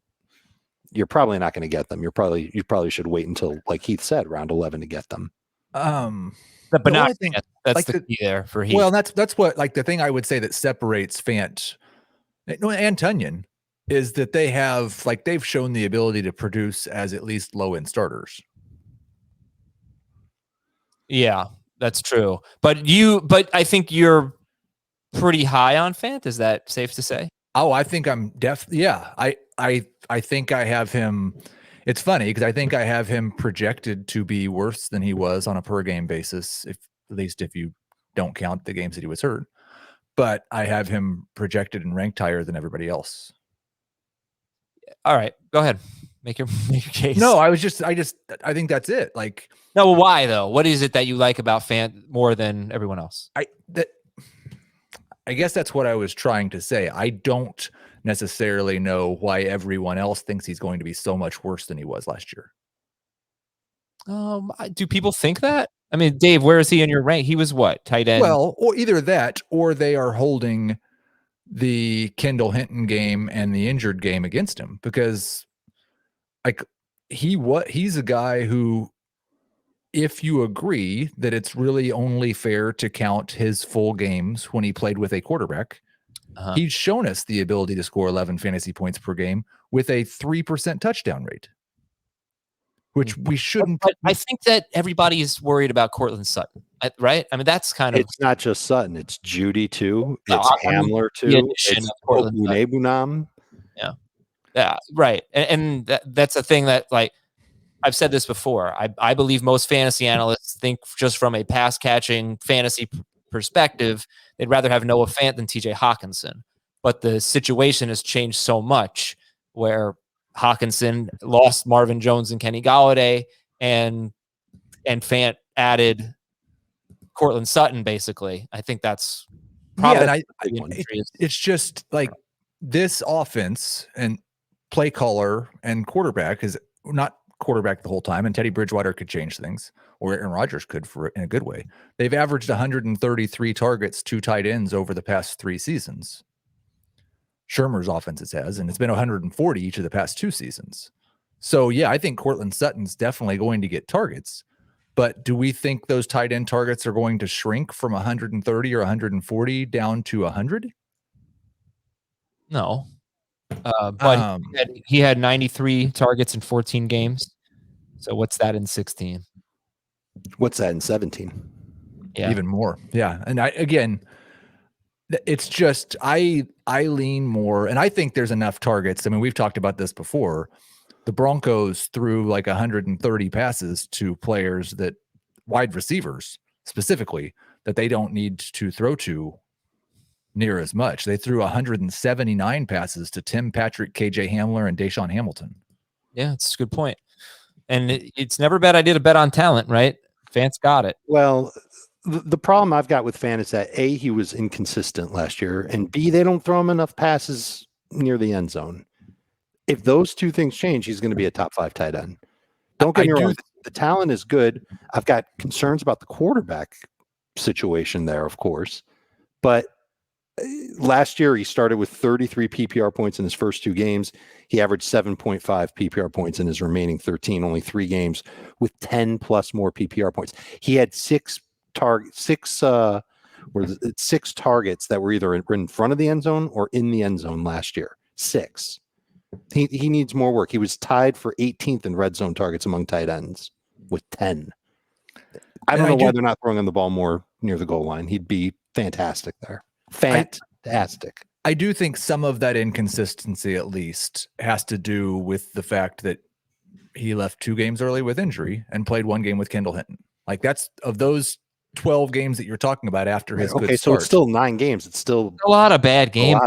S3: you're probably not going to get them. You probably should wait until, like Heath said, round 11 to get them.
S1: But not, that's like the key there for Heath.
S2: Well, that's what, like, the thing I would say that separates Fant and Tonyan is that they have, like, they've shown the ability to produce as at least low end starters.
S1: Yeah, that's true. But I think you're pretty high on Fant. Is that safe to say?
S2: Oh, I think I'm yeah. I think I have him. It's funny because I think I have him projected to be worse than he was on a per game basis, at least if you don't count the games that he was hurt. But I have him projected and ranked higher than everybody else.
S1: All right, go ahead. Make your case.
S2: No, I think that's it. Like,
S1: no, well, why though? What is it that you like about Fant more than everyone else?
S2: I guess that's what I was trying to say. I don't necessarily know why everyone else thinks he's going to be so much worse than he was last year.
S1: Do people think that? I mean, Dave, where is he in your rank? He was what, tight end?
S2: Well, or either that, or they are holding the Kendall Hinton game and the injured game against him, because like he's a guy who, if you agree that it's really only fair to count his full games when he played with a quarterback, he's shown us the ability to score 11 fantasy points per game with a 3% touchdown rate, which we shouldn't.
S1: But I think that everybody is worried about Cortland Sutton, right? I mean, that's kind of.
S3: It's not just Sutton. It's Judy too. It's Hamler too. It's Bunam.
S1: Yeah, right. And that's a thing that, like, I've said this before. I believe most fantasy analysts think just from a pass catching fantasy perspective, they'd rather have Noah Fant than TJ Hockenson. But the situation has changed so much where Hockenson lost Marvin Jones and Kenny Golladay, and Fant added Cortland Sutton, basically. I think that's probably
S2: it's just like this offense and play caller and quarterback is not quarterback the whole time, and Teddy Bridgewater could change things, or Aaron Rodgers could in a good way. They've averaged 133 targets to tight ends over the past 3 seasons. Shermer's offense has, and it's been 140 each of the past 2 seasons. So yeah, I think Cortland Sutton's definitely going to get targets, but do we think those tight end targets are going to shrink from 130 or 140 down to 100?
S1: No. But he had 93 targets in 14 games. So what's that in 16?
S3: What's that in 17?
S2: Yeah, even more. Yeah, and it's just I lean more, and I think there's enough targets. I mean, we've talked about this before. The Broncos threw like 130 passes to players that wide receivers specifically that they don't need to throw to near as much. They threw 179 passes to Tim Patrick, KJ Hamler, and Deshaun Hamilton.
S1: Yeah, it's a good point. And it's never a bad idea to bet on talent, right? Fant's got it.
S3: Well, the problem I've got with Fant is that A, he was inconsistent last year, and B, they don't throw him enough passes near the end zone. If those two things change, he's going to be a top 5 tight end. Don't get me wrong. The talent is good. I've got concerns about the quarterback situation there, of course. But last year, he started with 33 PPR points in his first 2 games. He averaged 7.5 PPR points in his remaining 13, only 3 games with 10 plus more PPR points. He had 6 targets that were either in front of the end zone or in the end zone last year. 6. He needs more work. He was tied for 18th in red zone targets among tight ends with 10. I don't know why they're not throwing him the ball more near the goal line. He'd be fantastic there. Fantastic.
S2: I do think some of that inconsistency at least has to do with the fact that he left 2 games early with injury and played 1 game with Kendall Hinton. Like, that's of those 12 games that you're talking about after his good start.
S3: So it's still 9 games. It's still
S1: a lot of bad games.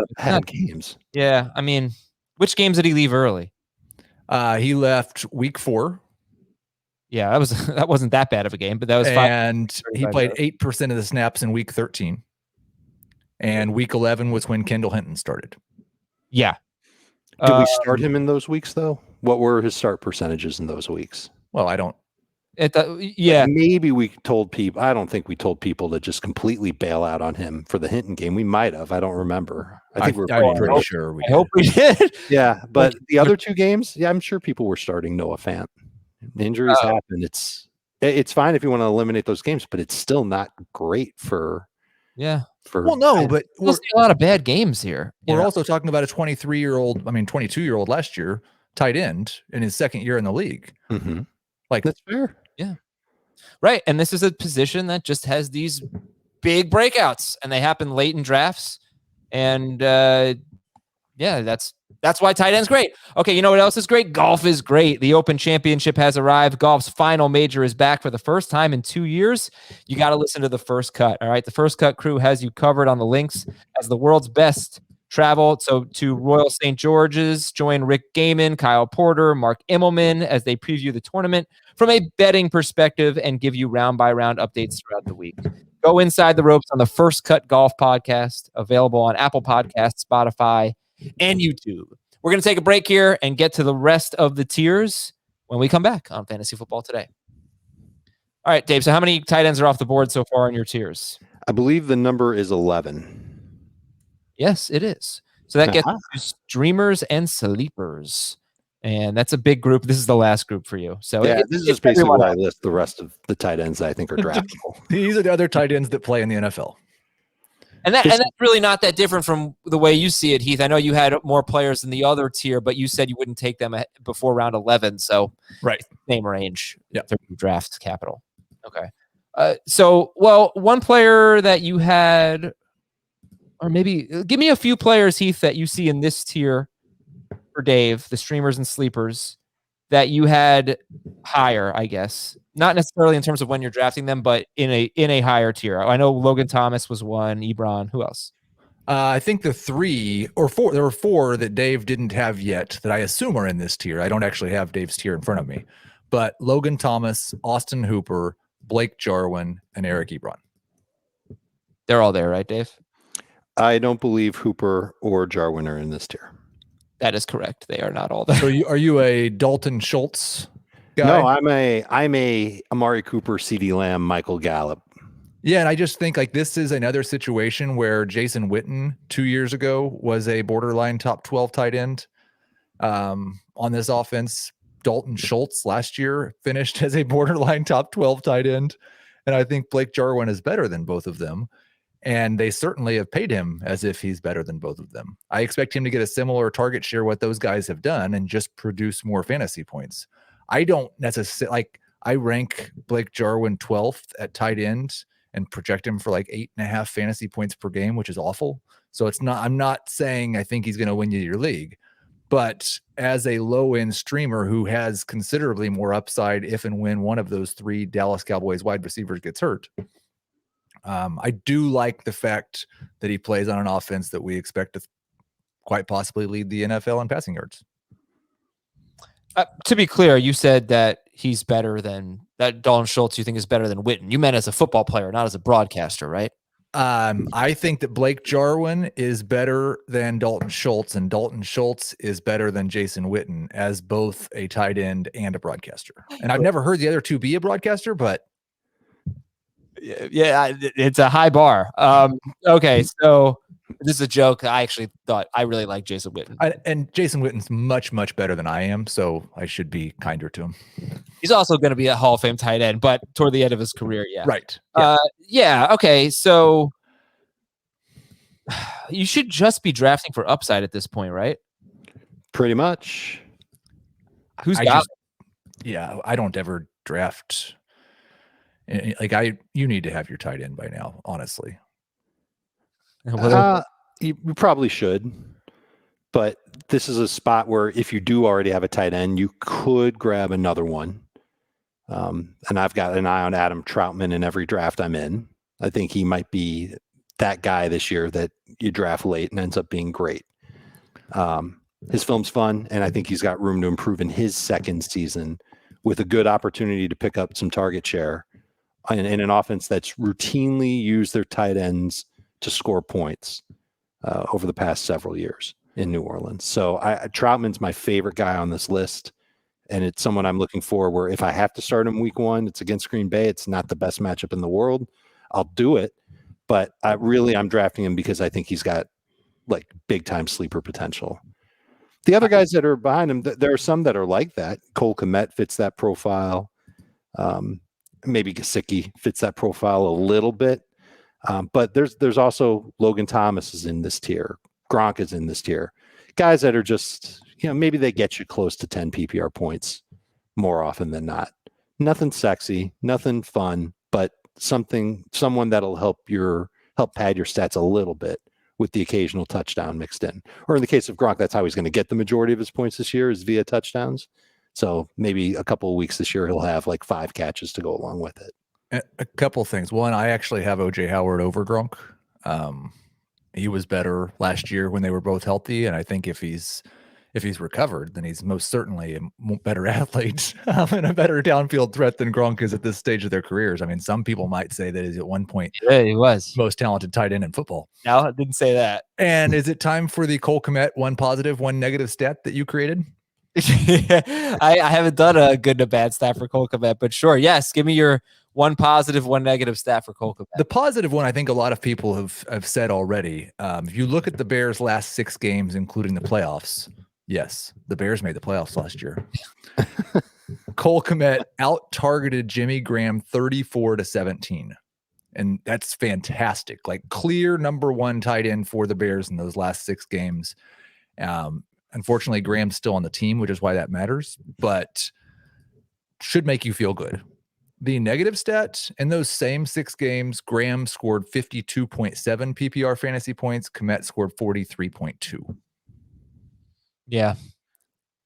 S3: Games.
S1: Yeah. I mean, which games did he leave early?
S2: He left week 4
S1: Yeah, that wasn't that bad of a game, but that was 5.
S2: And he played 8% of the snaps in week 13. And week 11 was when Kendall Hinton started.
S1: Yeah.
S3: Did we start him in those weeks, though? What were his start percentages in those weeks?
S2: Well, I don't.
S1: Yeah.
S3: Like maybe we told people. I don't think we told people to just completely bail out on him for the Hinton game. We might have. I don't remember.
S2: I'm pretty sure we did.
S1: I hope we did.
S3: Yeah, but the other 2 games, yeah, I'm sure people were starting Noah Fant. Injuries happen. It's fine if you want to eliminate those games, but it's still not great for.
S1: Yeah.
S2: Well, no, but
S1: we'll see a lot of bad games here.
S2: We're also talking about a 22-year-old last year, tight end in his second year in the league.
S3: Mm-hmm.
S2: Like,
S3: that's fair.
S1: Yeah. Right. And this is a position that just has these big breakouts, and they happen late in drafts. And that's why tight end's great. Okay, you know what else is great? Golf is great. The Open Championship has arrived. Golf's final major is back for the first time in 2 years. You got to listen to The First Cut, all right? The First Cut crew has you covered on the links as the world's best travel. So to Royal St. George's, join Rick Gaiman, Kyle Porter, Mark Immelman as they preview the tournament from a betting perspective and give you round-by-round updates throughout the week. Go inside the ropes on the First Cut Golf podcast, available on Apple Podcasts, Spotify, and YouTube. We're going to take a break here and get to the rest of the tiers when we come back on Fantasy Football Today. All right, Dave, so how many tight ends are off the board so far in your tiers?
S3: I believe the number is 11.
S1: Yes, it is. So that gets to streamers and sleepers. And that's a big group. This is the last group for you. So
S3: yeah, this is just basically where I list the rest of the tight ends that I think are draftable.
S2: These are the other tight ends that play in the NFL.
S1: And that's really not that different from the way you see it, Heath. I know you had more players in the other tier, but you said you wouldn't take them before round 11. So
S2: right,
S1: same range.
S2: Yeah,
S1: draft capital. Okay. One player that you had, or maybe give me a few players, Heath, that you see in this tier for Dave, the streamers and sleepers, that you had higher, I guess. Not necessarily in terms of when you're drafting them, but in a higher tier. I know Logan Thomas was one. Ebron. Who else?
S2: I think the 3 or 4. There were 4 that Dave didn't have yet that I assume are in this tier. I don't actually have Dave's tier in front of me, but Logan Thomas, Austin Hooper, Blake Jarwin, and Eric Ebron.
S1: They're all there, right, Dave?
S3: I don't believe Hooper or Jarwin are in this tier.
S1: That is correct. They are not all there.
S2: So are you a Dalton Schultz guy?
S3: No, I'm a Amari Cooper, CeeDee Lamb, Michael Gallup.
S2: Yeah, and I just think like this is another situation where Jason Witten 2 years ago was a borderline top 12 tight end on this offense. Dalton Schultz last year finished as a borderline top 12 tight end. And I think Blake Jarwin is better than both of them. And they certainly have paid him as if he's better than both of them. I expect him to get a similar target share what those guys have done and just produce more fantasy points. I don't necessarily I rank Blake Jarwin 12th at tight end and project him for like 8.5 fantasy points per game, which is awful. So I'm not saying I think he's going to win you your league, but as a low end streamer who has considerably more upside if and when one of those 3 Dallas Cowboys wide receivers gets hurt, I do like the fact that he plays on an offense that we expect to quite possibly lead the NFL in passing yards.
S1: To be clear, you said that he's better than that. Dalton Schultz, you think, is better than Witten. You meant as a football player, not as a broadcaster, right?
S2: I think that Blake Jarwin is better than Dalton Schultz, and Dalton Schultz is better than Jason Witten as both a tight end and a broadcaster. And I've never heard the other 2 be a broadcaster, but
S1: yeah, it's a high bar. Okay, so this is a joke. I actually thought I really like Jason Witten.
S2: And Jason Witten's much, much better than I am, so I should be kinder to him.
S1: He's also going to be a Hall of Fame tight end, but toward the end of his career, yeah.
S2: Right.
S1: Yeah, okay, so you should just be drafting for upside at this point, right?
S3: Pretty much.
S1: Who's got
S2: Yeah, I don't ever draft. You need to have your tight end by now, honestly.
S3: You probably should, but this is a spot where if you do already have a tight end, you could grab another one. And I've got an eye on Adam Troutman in every draft I'm in. I think he might be that guy this year that you draft late and ends up being great. His film's fun, and I think he's got room to improve in his second season with a good opportunity to pick up some target share in an offense that's routinely used their tight ends to score points over the past several years in New Orleans. So Troutman's my favorite guy on this list. And it's someone I'm looking for where if I have to start him week 1, it's against Green Bay. It's not the best matchup in the world. I'll do it. But I'm drafting him because I think he's got like big time sleeper potential. The other guys that are behind him, there are some that are like that. Cole Kmet fits that profile. Maybe Gesicki fits that profile a little bit. But there's also Logan Thomas is in this tier. Gronk is in this tier. Guys that are just, maybe they get you close to 10 PPR points more often than not. Nothing sexy, nothing fun, but someone that'll help pad your stats a little bit with the occasional touchdown mixed in. Or in the case of Gronk, that's how he's going to get the majority of his points this year is via touchdowns. So maybe a couple of weeks this year, he'll have like 5 catches to go along with it.
S2: A couple of things. One, I actually have OJ Howard over Gronk. He was better last year when they were both healthy, and I think if he's recovered, then he's most certainly a better athlete and a better downfield threat than Gronk is at this stage of their careers. I mean, some people might say that he's at one point
S1: he was
S2: most talented tight end in football.
S1: No, I didn't say that.
S2: And is it time for the Cole Kmet 1 positive, 1 negative stat that you created?
S1: I haven't done a good and a bad stat for Cole Kmet, but sure, yes, give me your 1 positive, 1 negative stat for Cole Kmet.
S2: The positive one, I think a lot of people have said already. If you look at the Bears' last 6 games, including the playoffs, yes, the Bears made the playoffs last year. Cole Kmet out-targeted Jimmy Graham 34-17. And that's fantastic. Like clear number 1 tight end for the Bears in those last 6 games. Unfortunately, Graham's still on the team, which is why that matters, but should make you feel good. The negative stat, in those same 6 games, Graham scored 52.7 PPR fantasy points. Kmet scored 43.2.
S1: Yeah.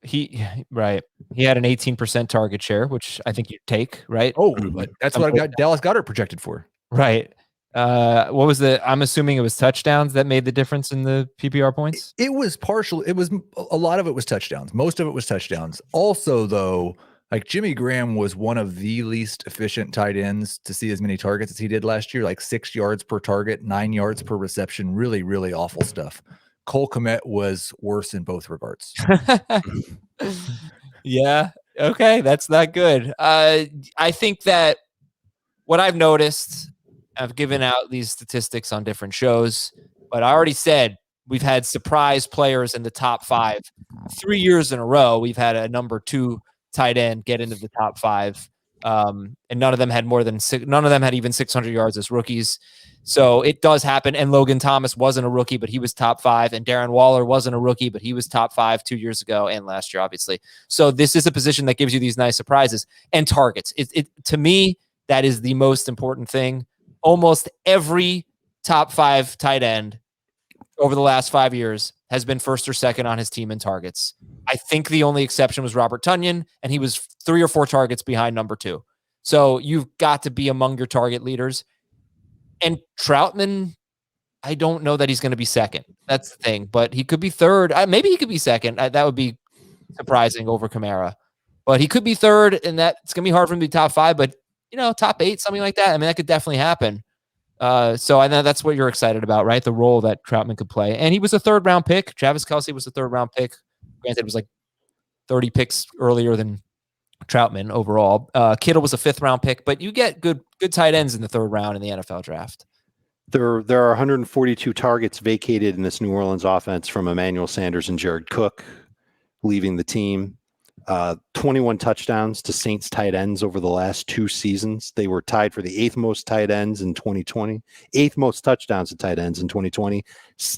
S1: He had an 18% target share, which I think you'd take, right?
S2: Oh, but that's what I've got Dallas Goedert projected for.
S1: Right. What was I'm assuming it was touchdowns that made the difference in the PPR points?
S2: It was partial. It was a lot of it was touchdowns. Most of it was touchdowns. Also, though, like Jimmy Graham was one of the least efficient tight ends to see as many targets as he did last year, like 6 yards per target, 9 yards per reception. Really, really awful stuff. Cole Kmet was worse in both regards.
S1: Yeah. Okay. That's not good. I think that what I've noticed, I've given out these statistics on different shows, but I already said we've had surprise players in the top 5 3 years in a row. We've had a number 2 tight end get into the top 5. And none of them had even 600 yards as rookies. So it does happen. And Logan Thomas wasn't a rookie, but he was top 5. And Darren Waller wasn't a rookie, but he was top 5 2 years ago and last year, obviously. So this is a position that gives you these nice surprises and targets. To me, that is the most important thing. Almost every top 5 tight end over the last 5 years has been first or second on his team in targets. I think the only exception was Robert Tonyan, and he was 3 or 4 targets behind number 2. So you've got to be among your target leaders. And Troutman, I don't know that he's going to be second. That's the thing. But he could be third. Maybe he could be second. That would be surprising over Kamara. But he could be third, and it's going to be hard for him to be top 5. But, top 8, something like that. I mean, that could definitely happen. So I know that's what you're excited about, right? The role that Troutman could play. And he was a 3rd-round pick. Travis Kelce was a 3rd-round pick. Granted, it was like 30 picks earlier than Troutman overall. Kittle was a 5th-round pick, but you get good tight ends in the 3rd round in the NFL draft.
S3: There are 142 targets vacated in this New Orleans offense from Emmanuel Sanders and Jared Cook leaving the team. 21 touchdowns to Saints tight ends over the last 2 seasons. They were tied for the 8th most tight ends in 2020, 8th most touchdowns to tight ends in 2020,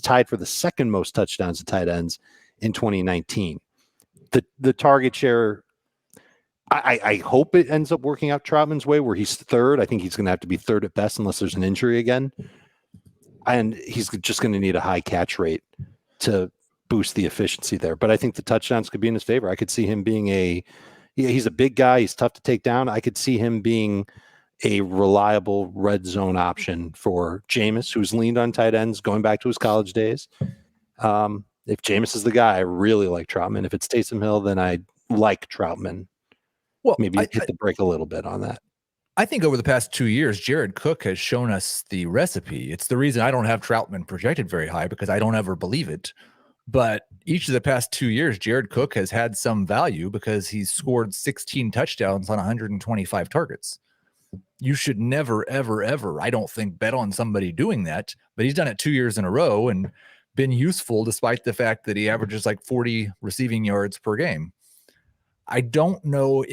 S3: tied for the 2nd most touchdowns to tight ends in 2019. The target share, I hope it ends up working out Troutman's way where he's 3rd. I think he's going to have to be 3rd at best unless there's an injury again. And he's just going to need a high catch rate to boost the efficiency there. But I think the touchdowns could be in his favor. I could see him being he's a big guy. He's tough to take down. I could see him being a reliable red zone option for Jameis, who's leaned on tight ends going back to his college days. If Jameis is the guy, I really like Troutman. If it's Taysom Hill, then I like Troutman.
S2: Well,
S3: maybe hit the brake a little bit on that.
S2: I think over the past 2 years, Jared Cook has shown us the recipe. It's the reason I don't have Troutman projected very high, because I don't ever believe it. But each of the past 2 years, Jared Cook has had some value because he's scored 16 touchdowns on 125 targets. You should never, ever, ever, I don't think, bet on somebody doing that. But he's done it 2 years in a row and been useful despite the fact that he averages like 40 receiving yards per game. I don't know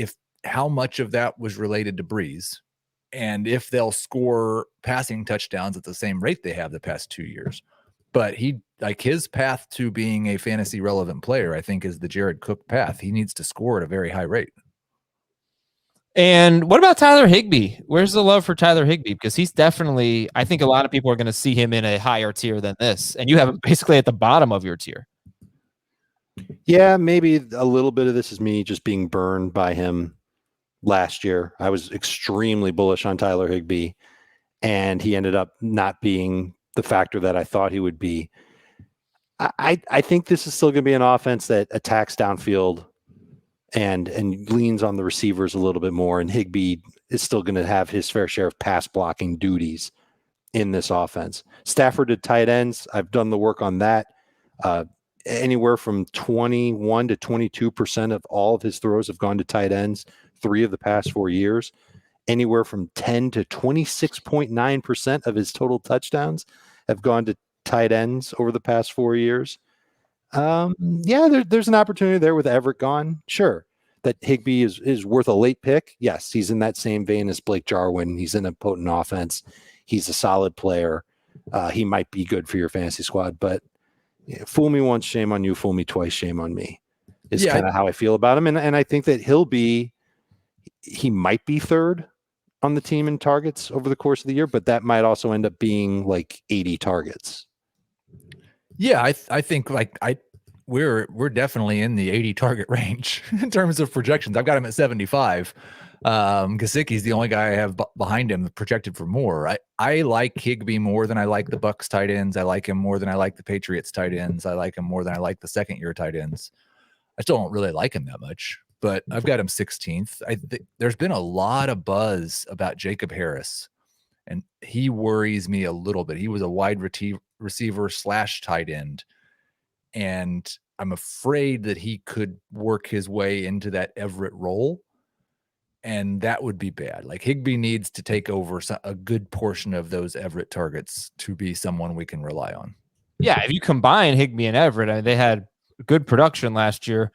S2: how much of that was related to Breeze and if they'll score passing touchdowns at the same rate they have the past 2 years. But his path to being a fantasy relevant player, I think, is the Jared Cook path. He needs to score at a very high rate.
S1: And what about Tyler Higbee? Where's the love for Tyler Higbee? Because he's definitely, I think a lot of people are going to see him in a higher tier than this. And you have him basically at the bottom of your tier.
S3: Yeah, maybe a little bit of this is me just being burned by him last year. I was extremely bullish on Tyler Higbee, and he ended up not being the factor that I thought he would be. I think this is still going to be an offense that attacks downfield and leans on the receivers a little bit more. And Higbee is still going to have his fair share of pass blocking duties in this offense. Stafford at tight ends, I've done the work on that. Anywhere from 21 to 22% of all of his throws have gone to tight ends 3 of the past 4 years. Anywhere from 10 to 26.9% of his total touchdowns have gone to tight ends over the past 4 years. There's an opportunity there with Everett gone. Sure. That Higbee is worth a late pick. Yes, he's in that same vein as Blake Jarwin. He's in a potent offense. He's a solid player. He might be good for your fantasy squad, but fool me once, shame on you. Fool me twice, shame on me is kind of how I feel about him. And I think that he might be third on the team in targets over the course of the year, but that might also end up being like 80 targets.
S2: Yeah, I think we're definitely in the 80 target range in terms of projections. I've got him at 75. Gesicki's the only guy I have behind him projected for more. I like Higbee more than I like the Bucs tight ends. I like him more than I like the Patriots tight ends. I like him more than I like the second-year tight ends. I still don't really like him that much, but I've got him 16th. There's been a lot of buzz about Jacob Harris, and he worries me a little bit. He was a wide receiver / tight end, and I'm afraid that he could work his way into that Everett role, and that would be bad. Like Higbee needs to take over a good portion of those Everett targets to be someone we can rely on.
S1: Yeah, if you combine Higbee and Everett, they had good production last year.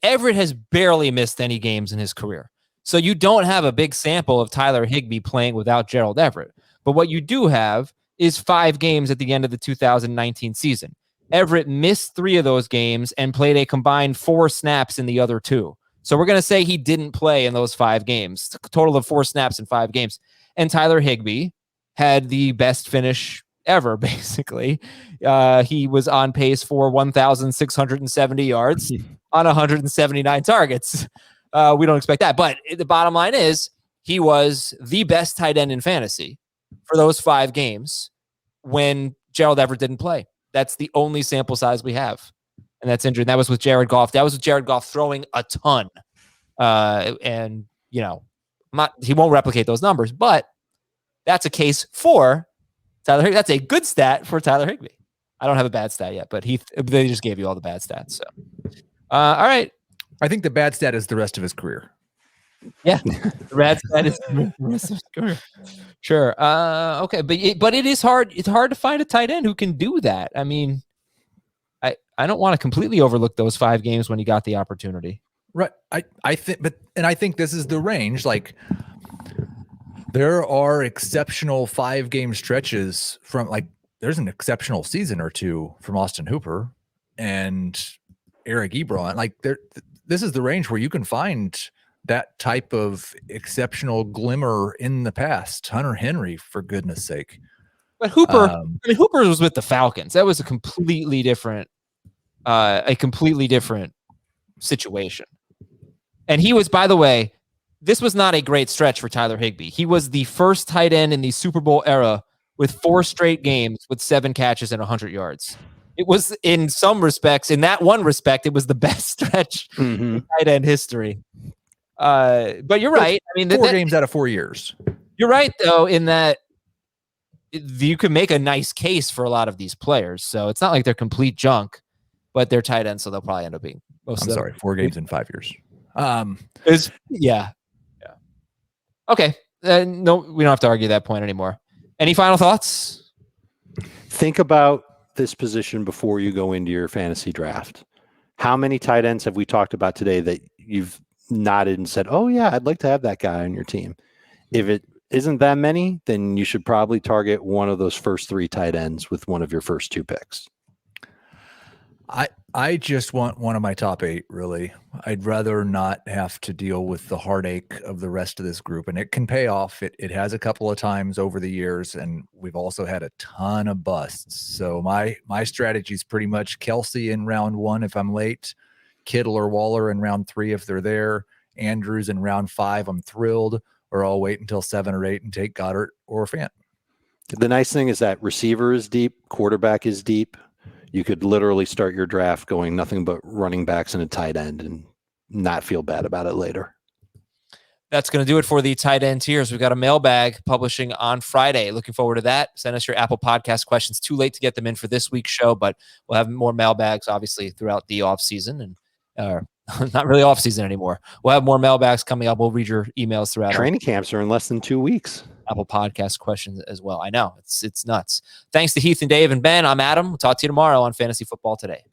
S1: Everett has barely missed any games in his career. So you don't have a big sample of Tyler Higbee playing without Gerald Everett. But what you do have is 5 games at the end of the 2019 season. Everett missed 3 of those games and played a combined 4 snaps in the other 2. So we're going to say he didn't play in those 5 games, a total of 4 snaps in 5 games. And Tyler Higbee had the best finish ever, basically. He was on pace for 1,670 yards on 179 targets. We don't expect that. But the bottom line is he was the best tight end in fantasy for those 5 games when Gerald Everett didn't play. That's the only sample size we have. And that's injured. That was with Jared Goff. That was with Jared Goff throwing a ton. And, he won't replicate those numbers, but that's a case for Tyler Higbee. That's a good stat for Tyler Higbee. I don't have a bad stat yet, but they just gave you all the bad stats. So, all right.
S2: I think the bad stat is the rest of his career.
S1: Yeah, the bad stat is the rest of his career. Sure. Okay, but it is hard. It's hard to find a tight end who can do that. I mean, I don't want to completely overlook those 5 games when he got the opportunity.
S2: Right. I think this is the range. Like, there are exceptional 5-game stretches from, like, there's an exceptional season or 2 from Austin Hooper and Eric Ebron. Like, this is the range where you can find that type of exceptional glimmer in the past. Hunter Henry, for goodness sake.
S1: But Hooper, Hooper was with the Falcons. That was a completely different situation. And he was, by the way, this was not a great stretch for Tyler Higbee. He was the first tight end in the Super Bowl era with 4 straight games with 7 catches and 100 yards. It was, in some respects, in that one respect, it was the best stretch in tight end history. But you're right. I mean,
S2: 4 games out of 4 years.
S1: You're right, though, in that you can make a nice case for a lot of these players. So it's not like they're complete junk, but they're tight ends, so they'll probably end up being.
S2: I'm sorry, 4 games in 5 years.
S1: Yeah. Okay. No, we don't have to argue that point anymore. Any final thoughts?
S3: Think about this position before you go into your fantasy draft. How many tight ends have we talked about today that you've nodded and said, oh yeah, I'd like to have that guy on your team? If it isn't that many, then you should probably target one of those first 3 tight ends with one of your first 2 picks.
S2: I just want one of my top 8, really. I'd rather not have to deal with the heartache of the rest of this group, and it can pay off. It has a couple of times over the years, and we've also had a ton of busts. So my strategy is pretty much Kelce in round 1 if I'm late, Kittle or Waller in round 3 if they're there, Andrews in round 5, I'm thrilled, or I'll wait until 7 or 8 and take Goedert or Fant.
S3: The nice thing is that receiver is deep, quarterback is deep. You could literally start your draft going nothing but running backs and a tight end and not feel bad about it later.
S1: That's going to do it for the tight end tiers. We've got a mailbag publishing on Friday. Looking forward to that. Send us your Apple Podcast questions. Too late to get them in for this week's show, but we'll have more mailbags, obviously, throughout the offseason. And not really offseason anymore. We'll have more mailbags coming up. We'll read your emails throughout.
S3: Training camps are in less than 2 weeks.
S1: Apple Podcast questions as well. I know. It's nuts. Thanks to Heath and Dave and Ben. I'm Adam. We'll talk to you tomorrow on Fantasy Football Today.